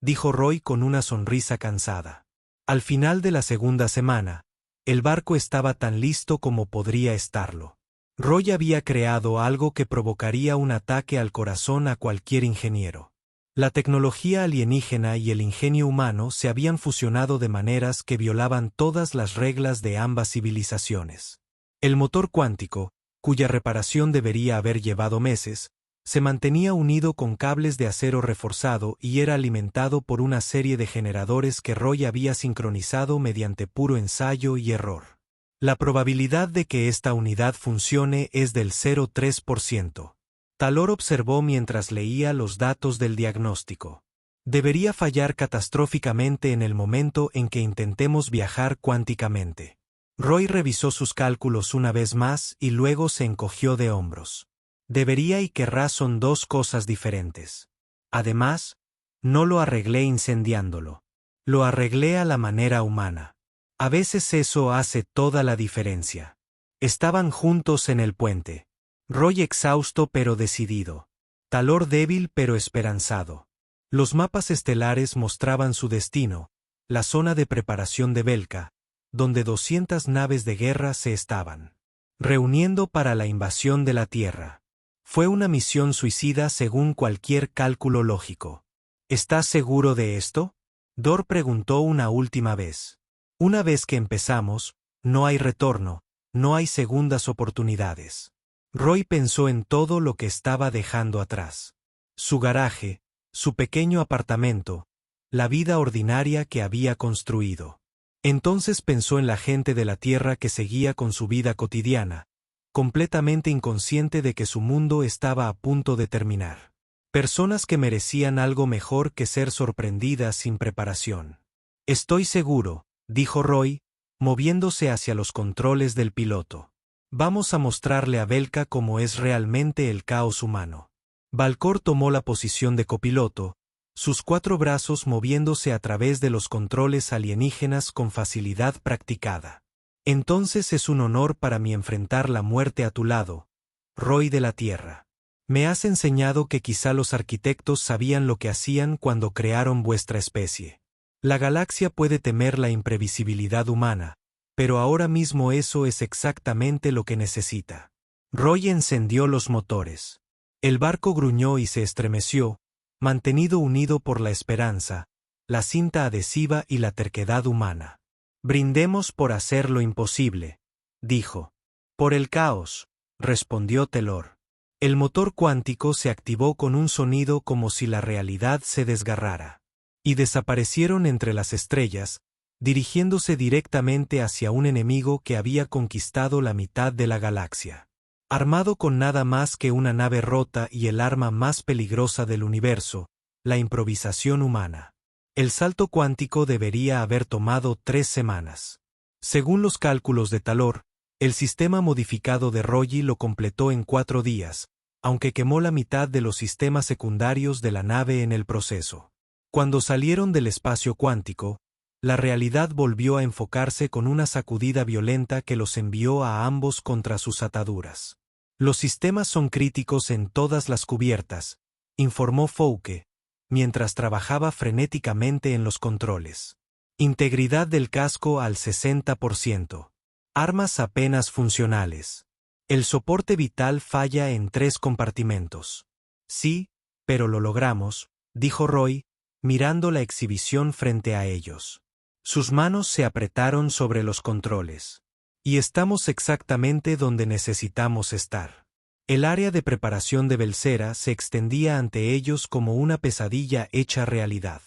[SPEAKER 1] dijo Roy con una sonrisa cansada. Al final de la segunda semana, el barco estaba tan listo como podría estarlo. Roy había creado algo que provocaría un ataque al corazón a cualquier ingeniero. La tecnología alienígena y el ingenio humano se habían fusionado de maneras que violaban todas las reglas de ambas civilizaciones. El motor cuántico, cuya reparación debería haber llevado meses, se mantenía unido con cables de acero reforzado y era alimentado por una serie de generadores que Roy había sincronizado mediante puro ensayo y error. La probabilidad de que esta unidad funcione es del 0,3%. Talor observó mientras leía los datos del diagnóstico. Debería fallar catastróficamente en el momento en que intentemos viajar cuánticamente. Roy revisó sus cálculos una vez más y luego se encogió de hombros. Debería y querrá son dos cosas diferentes. Además, no lo arreglé incendiándolo. Lo arreglé a la manera humana. A veces eso hace toda la diferencia. Estaban juntos en el puente. Roy exhausto pero decidido. Talor débil pero esperanzado. Los mapas estelares mostraban su destino, la zona de preparación de Belka, donde 200 naves de guerra se estaban reuniendo para la invasión de la Tierra. Fue una misión suicida según cualquier cálculo lógico. ¿Estás seguro de esto? Dor preguntó una última vez. Una vez que empezamos, no hay retorno, no hay segundas oportunidades. Roy pensó en todo lo que estaba dejando atrás. Su garaje, su pequeño apartamento, la vida ordinaria que había construido. Entonces pensó en la gente de la Tierra que seguía con su vida cotidiana, completamente inconsciente de que su mundo estaba a punto de terminar. Personas que merecían algo mejor que ser sorprendidas sin preparación. Estoy seguro, dijo Roy, moviéndose hacia los controles del piloto. Vamos a mostrarle a Belka cómo es realmente el caos humano. Valcor tomó la posición de copiloto, sus 4 brazos moviéndose a través de los controles alienígenas con facilidad practicada. Entonces es un honor para mí enfrentar la muerte a tu lado, Roy de la Tierra. Me has enseñado que quizá los arquitectos sabían lo que hacían cuando crearon vuestra especie. La galaxia puede temer la imprevisibilidad humana, pero ahora mismo eso es exactamente lo que necesita. Roy encendió los motores. El barco gruñó y se estremeció, mantenido unido por la esperanza, la cinta adhesiva y la terquedad humana. Brindemos por hacer lo imposible, dijo. Por el caos, respondió Telor. El motor cuántico se activó con un sonido como si la realidad se desgarrara. Y desaparecieron entre las estrellas, dirigiéndose directamente hacia un enemigo que había conquistado la mitad de la galaxia. Armado con nada más que una nave rota y el arma más peligrosa del universo, la improvisación humana. El salto cuántico debería haber tomado 3 semanas. Según los cálculos de Talor, el sistema modificado de Roy lo completó en 4 días, aunque quemó la mitad de los sistemas secundarios de la nave en el proceso. Cuando salieron del espacio cuántico, la realidad volvió a enfocarse con una sacudida violenta que los envió a ambos contra sus ataduras. Los sistemas son críticos en todas las cubiertas, informó Fouke, mientras trabajaba frenéticamente en los controles. Integridad del casco al 60%. Armas apenas funcionales. El soporte vital falla en 3 compartimentos. Sí, pero lo logramos, dijo Roy, mirando la exhibición frente a ellos. Sus manos se apretaron sobre los controles. Y estamos exactamente donde necesitamos estar. El área de preparación de Belcera se extendía ante ellos como una pesadilla hecha realidad.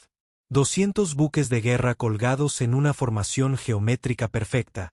[SPEAKER 1] 200 buques de guerra colgados en una formación geométrica perfecta,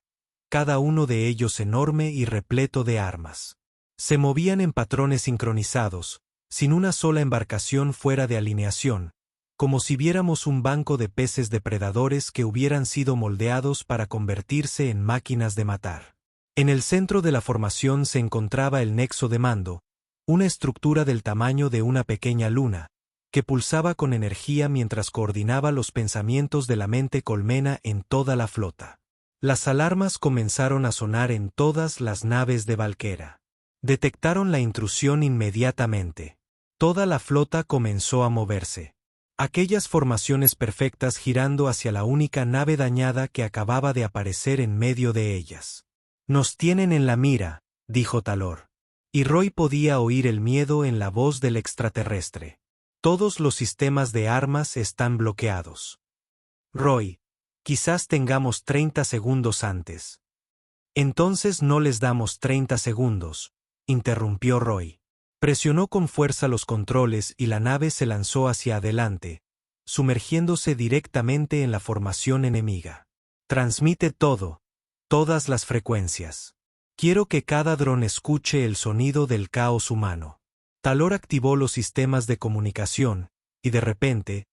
[SPEAKER 1] cada uno de ellos enorme y repleto de armas. Se movían en patrones sincronizados, sin una sola embarcación fuera de alineación, como si viéramos un banco de peces depredadores que hubieran sido moldeados para convertirse en máquinas de matar. En el centro de la formación se encontraba el nexo de mando, una estructura del tamaño de una pequeña luna, que pulsaba con energía mientras coordinaba los pensamientos de la mente colmena en toda la flota. Las alarmas comenzaron a sonar en todas las naves de Valquera. Detectaron la intrusión inmediatamente. Toda la flota comenzó a moverse. Aquellas formaciones perfectas girando hacia la única nave dañada que acababa de aparecer en medio de ellas. Nos tienen en la mira, dijo Talor. Y Roy podía oír el miedo en la voz del extraterrestre. Todos los sistemas de armas están bloqueados. Roy, quizás tengamos 30 segundos antes. Entonces no les damos 30 segundos, interrumpió Roy. Presionó con fuerza los controles y la nave se lanzó hacia adelante, sumergiéndose directamente en la formación enemiga. Transmite todo, todas las frecuencias. Quiero que cada dron escuche el sonido del caos humano. Talor activó los sistemas de comunicación, y de repente,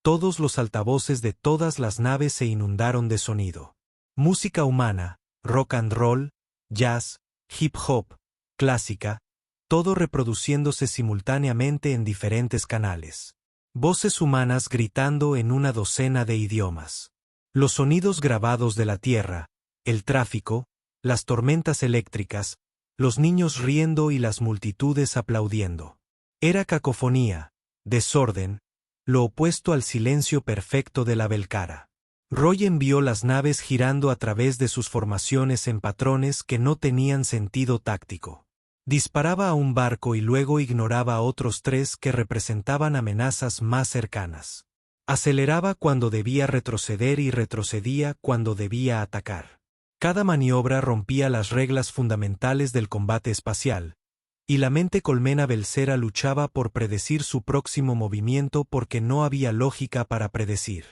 [SPEAKER 1] todos los altavoces de todas las naves se inundaron de sonido. Música humana, rock and roll, jazz, hip hop, clásica, todo reproduciéndose simultáneamente en diferentes canales. Voces humanas gritando en una docena de idiomas. Los sonidos grabados de la tierra, el tráfico, las tormentas eléctricas, los niños riendo y las multitudes aplaudiendo. Era cacofonía, desorden, lo opuesto al silencio perfecto de la Belcara. Roy envió las naves girando a través de sus formaciones en patrones que no tenían sentido táctico. Disparaba a un barco y luego ignoraba a otros 3 que representaban amenazas más cercanas. Aceleraba cuando debía retroceder y retrocedía cuando debía atacar. Cada maniobra rompía las reglas fundamentales del combate espacial, y la mente colmena Belcera luchaba por predecir su próximo movimiento porque no había lógica para predecir.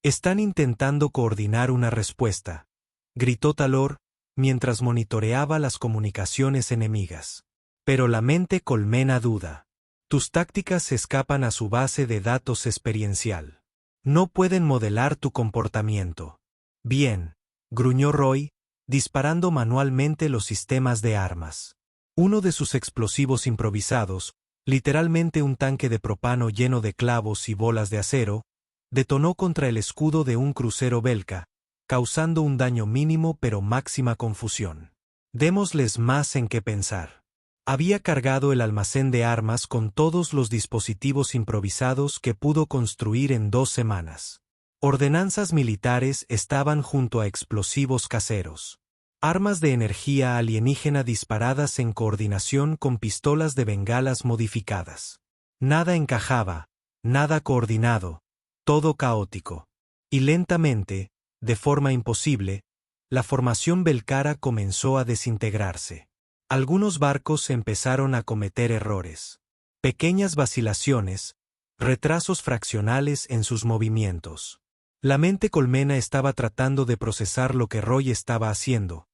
[SPEAKER 1] «Están intentando coordinar una respuesta», gritó Talor, mientras monitoreaba las comunicaciones enemigas. «Pero la mente colmena duda. Tus tácticas se escapan a su base de datos experiencial. No pueden modelar tu comportamiento». «Bien», gruñó Roy, disparando manualmente los sistemas de armas. Uno de sus explosivos improvisados, literalmente un tanque de propano lleno de clavos y bolas de acero, detonó contra el escudo de un crucero Belka, causando un daño mínimo pero máxima confusión. Démosles más en qué pensar. Había cargado el almacén de armas con todos los dispositivos improvisados que pudo construir en 2 semanas. Ordenanzas militares estaban junto a explosivos caseros. Armas de energía alienígena disparadas en coordinación con pistolas de bengalas modificadas. Nada encajaba, nada coordinado, todo caótico. Y lentamente, de forma imposible, la formación Belcara comenzó a desintegrarse. Algunos barcos empezaron a cometer errores. Pequeñas vacilaciones, retrasos fraccionales en sus movimientos. La mente colmena estaba tratando de procesar lo que Roy estaba haciendo,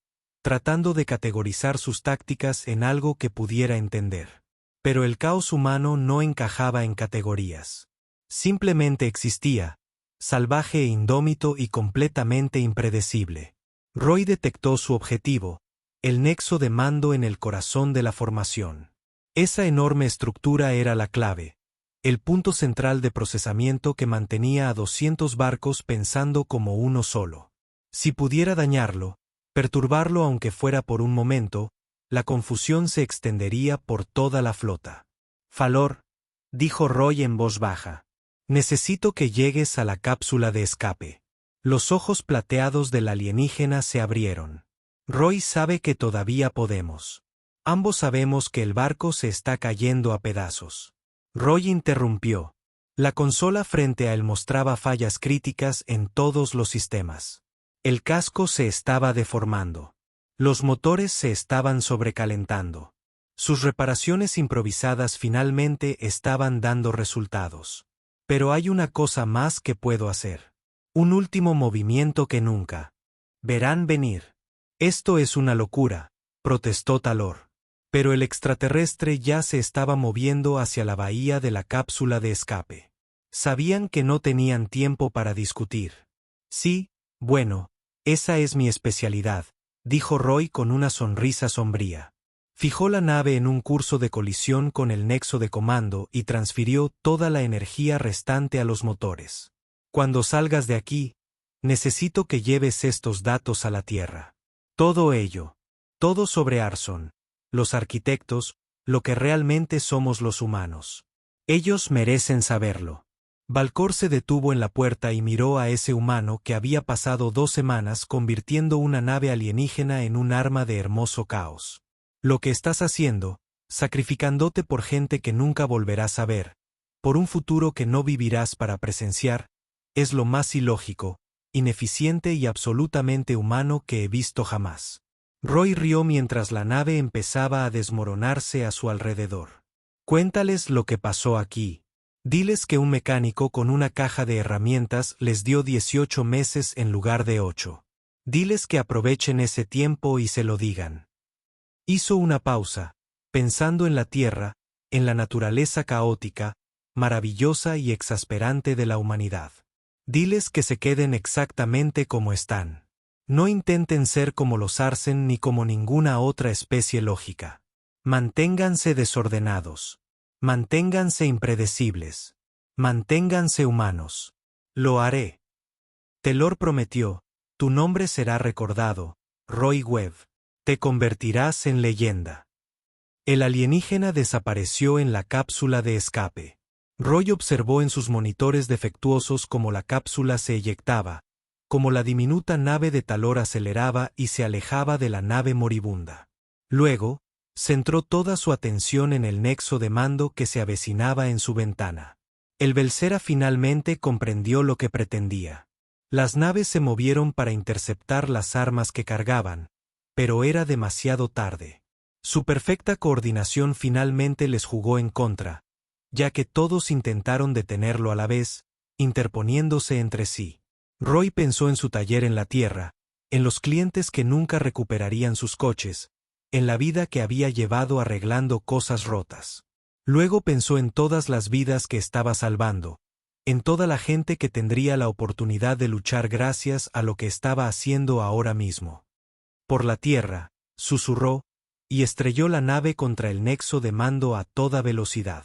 [SPEAKER 1] tratando de categorizar sus tácticas en algo que pudiera entender. Pero el caos humano no encajaba en categorías. Simplemente existía, salvaje e indómito y completamente impredecible. Roy detectó su objetivo, el nexo de mando en el corazón de la formación. Esa enorme estructura era la clave, el punto central de procesamiento que mantenía a 200 barcos pensando como uno solo. Si pudiera dañarlo, perturbarlo aunque fuera por un momento, la confusión se extendería por toda la flota. «Falor», dijo Roy en voz baja, «necesito que llegues a la cápsula de escape». Los ojos plateados del alienígena se abrieron. «Roy sabe que todavía podemos. Ambos sabemos que el barco se está cayendo a pedazos». Roy interrumpió. La consola frente a él mostraba fallas críticas en todos los sistemas. El casco se estaba deformando. Los motores se estaban sobrecalentando. Sus reparaciones improvisadas finalmente estaban dando resultados. «Pero hay una cosa más que puedo hacer. Un último movimiento que nunca verán venir». «Esto es una locura», protestó Talor. Pero el extraterrestre ya se estaba moviendo hacia la bahía de la cápsula de escape. Sabían que no tenían tiempo para discutir. «Sí, bueno, esa es mi especialidad», dijo Roy con una sonrisa sombría. Fijó la nave en un curso de colisión con el nexo de comando y transfirió toda la energía restante a los motores. «Cuando salgas de aquí, necesito que lleves estos datos a la Tierra. Todo ello. Todo sobre Arson, los arquitectos, lo que realmente somos los humanos. Ellos merecen saberlo». Valcor se detuvo en la puerta y miró a ese humano que había pasado 2 semanas convirtiendo una nave alienígena en un arma de hermoso caos. «Lo que estás haciendo, sacrificándote por gente que nunca volverás a ver, por un futuro que no vivirás para presenciar, es lo más ilógico, ineficiente y absolutamente humano que he visto jamás». Roy rió mientras la nave empezaba a desmoronarse a su alrededor. «Cuéntales lo que pasó aquí. Diles que un mecánico con una caja de herramientas les dio 18 meses en lugar de 8. Diles que aprovechen ese tiempo y se lo digan». Hizo una pausa, pensando en la Tierra, en la naturaleza caótica, maravillosa y exasperante de la humanidad. «Diles que se queden exactamente como están. No intenten ser como los Arsen ni como ninguna otra especie lógica. Manténganse desordenados. Manténganse impredecibles. Manténganse humanos. Lo haré». Talor prometió, «Tu nombre será recordado, Roy Webb. Te convertirás en leyenda». El alienígena desapareció en la cápsula de escape. Roy observó en sus monitores defectuosos cómo la cápsula se eyectaba, como la diminuta nave de Talor aceleraba y se alejaba de la nave moribunda. Luego, centró toda su atención en el nexo de mando que se avecinaba en su ventana. El Belcera finalmente comprendió lo que pretendía. Las naves se movieron para interceptar las armas que cargaban, pero era demasiado tarde. Su perfecta coordinación finalmente les jugó en contra, ya que todos intentaron detenerlo a la vez, interponiéndose entre sí. Roy pensó en su taller en la Tierra, en los clientes que nunca recuperarían sus coches, en la vida que había llevado arreglando cosas rotas. Luego pensó en todas las vidas que estaba salvando, en toda la gente que tendría la oportunidad de luchar gracias a lo que estaba haciendo ahora mismo. Por la Tierra, susurró, y estrelló la nave contra el nexo de mando a toda velocidad.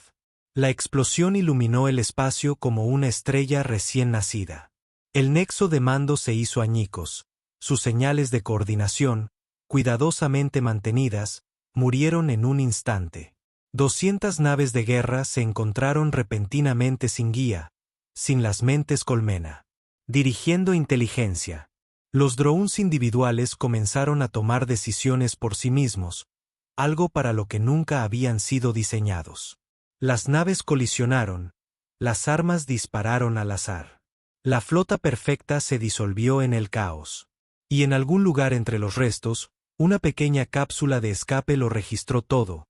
[SPEAKER 1] La explosión iluminó el espacio como una estrella recién nacida. El nexo de mando se hizo añicos, sus señales de coordinación, cuidadosamente mantenidas, murieron en un instante. 200 naves de guerra se encontraron repentinamente sin guía, sin las mentes colmena. Dirigiendo inteligencia. Los drones individuales comenzaron a tomar decisiones por sí mismos, algo para lo que nunca habían sido diseñados. Las naves colisionaron, las armas dispararon al azar. La flota perfecta se disolvió en el caos. Y en algún lugar entre los restos, una pequeña cápsula de escape lo registró todo,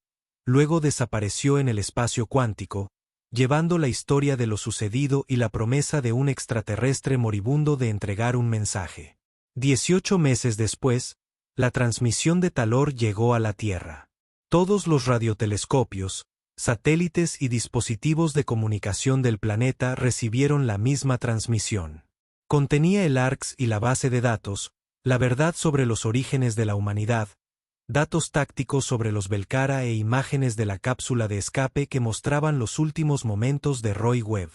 [SPEAKER 1] luego desapareció en el espacio cuántico, llevando la historia de lo sucedido y la promesa de un extraterrestre moribundo de entregar un mensaje. 18 meses después, la transmisión de Talor llegó a la Tierra. Todos los radiotelescopios, satélites y dispositivos de comunicación del planeta recibieron la misma transmisión. Contenía el ARX y la base de datos, la verdad sobre los orígenes de la humanidad, datos tácticos sobre los Belcara e imágenes de la cápsula de escape que mostraban los últimos momentos de Roy Webb.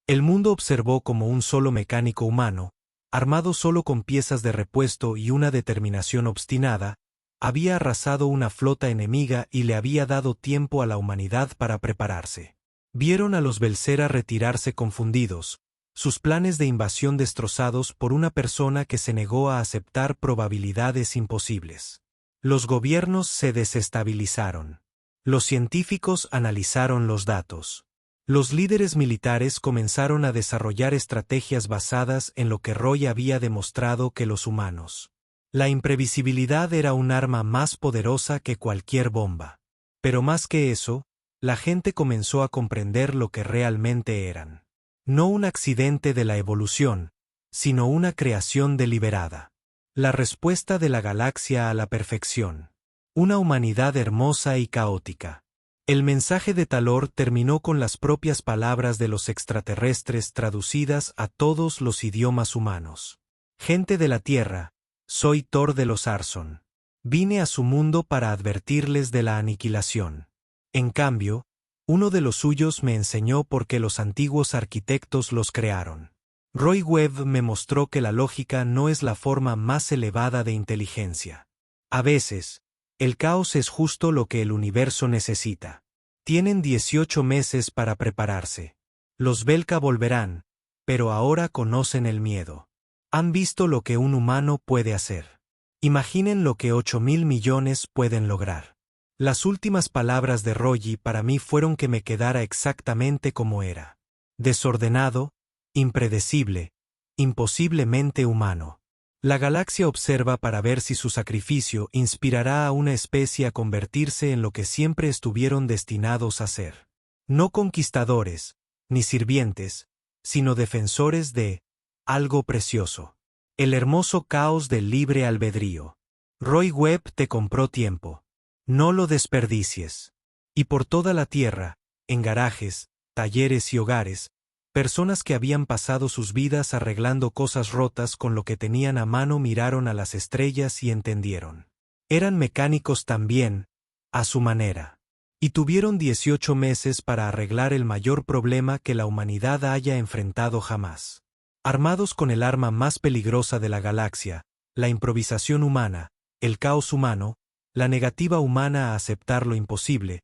[SPEAKER 1] El mundo observó como un solo mecánico humano, armado solo con piezas de repuesto y una determinación obstinada, había arrasado una flota enemiga y le había dado tiempo a la humanidad para prepararse. Vieron a los Belcera retirarse confundidos, sus planes de invasión destrozados por una persona que se negó a aceptar probabilidades imposibles. Los gobiernos se desestabilizaron. Los científicos analizaron los datos. Los líderes militares comenzaron a desarrollar estrategias basadas en lo que Roy había demostrado que los humanos. La imprevisibilidad era un arma más poderosa que cualquier bomba. Pero más que eso, la gente comenzó a comprender lo que realmente eran. No un accidente de la evolución, sino una creación deliberada. La respuesta de la galaxia a la perfección. Una humanidad hermosa y caótica. El mensaje de Talor terminó con las propias palabras de los extraterrestres traducidas a todos los idiomas humanos. Gente de la Tierra, soy Thor de los Arson. Vine a su mundo para advertirles de la aniquilación. En cambio, uno de los suyos me enseñó por qué los antiguos arquitectos los crearon. Roy Webb me mostró que la lógica no es la forma más elevada de inteligencia. A veces, el caos es justo lo que el universo necesita. Tienen 18 meses para prepararse. Los Belka volverán, pero ahora conocen el miedo. Han visto lo que un humano puede hacer. Imaginen lo que 8.000 millones pueden lograr. Las últimas palabras de Roy para mí fueron que me quedara exactamente como era. Desordenado, impredecible, imposiblemente humano. La galaxia observa para ver si su sacrificio inspirará a una especie a convertirse en lo que siempre estuvieron destinados a ser. No conquistadores, ni sirvientes, sino defensores de algo precioso. El hermoso caos del libre albedrío. Roy Webb te compró tiempo. No lo desperdicies. Y por toda la Tierra, en garajes, talleres y hogares, personas que habían pasado sus vidas arreglando cosas rotas con lo que tenían a mano miraron a las estrellas y entendieron. Eran mecánicos también, a su manera. Y tuvieron 18 meses para arreglar el mayor problema que la humanidad haya enfrentado jamás. Armados con el arma más peligrosa de la galaxia, la improvisación humana, el caos humano, la negativa humana a aceptar lo imposible,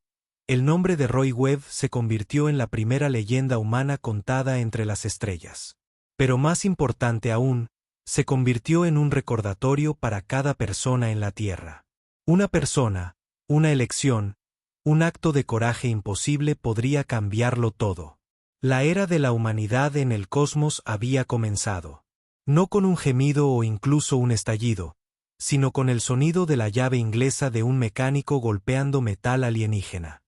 [SPEAKER 1] el nombre de Roy Webb se convirtió en la primera leyenda humana contada entre las estrellas. Pero más importante aún, se convirtió en un recordatorio para cada persona en la Tierra. Una persona, una elección, un acto de coraje imposible podría cambiarlo todo. La era de la humanidad en el cosmos había comenzado. No con un gemido o incluso un estallido, sino con el sonido de la llave inglesa de un mecánico golpeando metal alienígena.